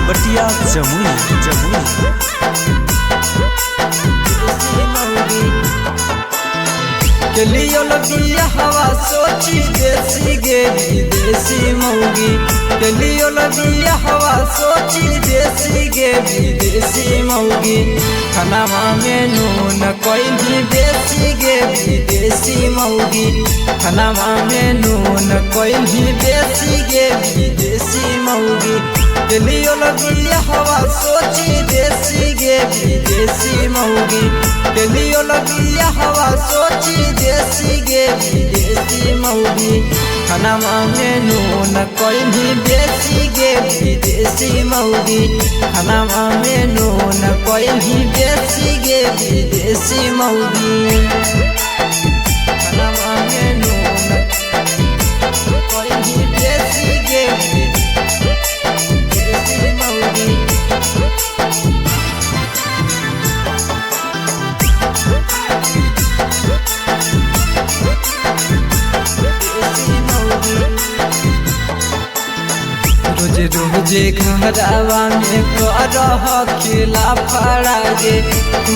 बटिया जमुई के लियो लगिया हवा सोची देसी गे विदेशी मौगी के लियो लगिया हवा सोची देसी गे विदेशी मौगी खानावा में नून कोई भी देसी गे विदेशी मौगी खानावा में नून कोई भी देसी गे विदेशी मौगी के लियो लगिया हवा सोची देसी गे विदेशी मौगी के लियो लगिया हवा सोची देसी गे विदेशी मौगी खानावा में नून कोई भी देसी गे विदेशी मौगी खानावा में नून कोई भी देसी गे विदेशी मौगी खानावा में नून कोई भी देसी गे विदेशी मौगी रोजे रोजे घरवा में करह खिला पड़ा गे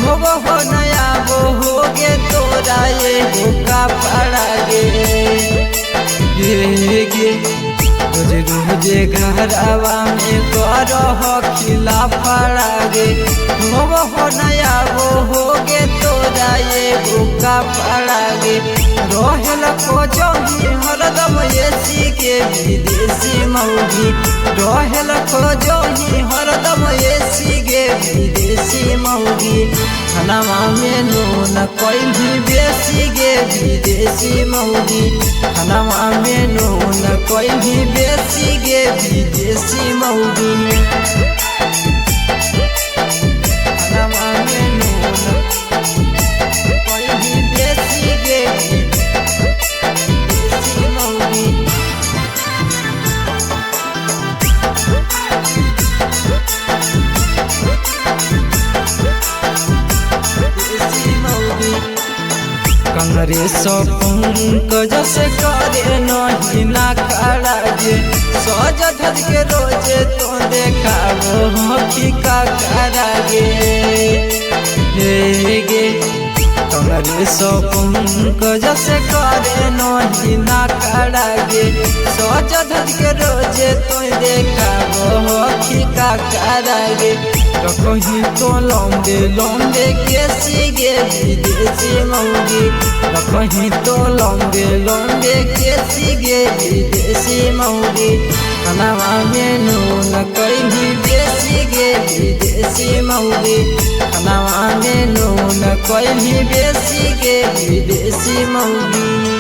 मोगो हो नया वो हो गे तोरा ये होका पड़ा गे गे रोजे रोजे घरवा में करह खिला पड़ा गे मोगो हो नया वो हो गे तोरा ये होका पड़ा गे रोहल को जोही हरदम एसी के विदेशी मौगी रोहल को जोही हरदम एसी के विदेशी मौगी खानावा में नून कोई भी बेसी गे विदेशी मौगी खानावा में नून कोई भी बेसी गे विदेशी मौगी खानावा में नून कोई भी बेसी गे कंगरे सो पंकज से करे नहीं ना खड़ा गे सज धज के रोजे तो देखाबो हकी का करा गे गे कंगरे सो पंकज से करे नहीं ना खड़ा गे सज धज के रोजे तो देखाबो हकी का करा गे कहीं तो लौंडे लौंडे केसी गे विदेशी मौगी कहीं तो लौंडे लौंडे केसी गे विदेशी मौगी खानावा में नून कोई भी देसी गे विदेशी मौगी खानावा में नून कोई भी देसी गे विदेशी मौगी।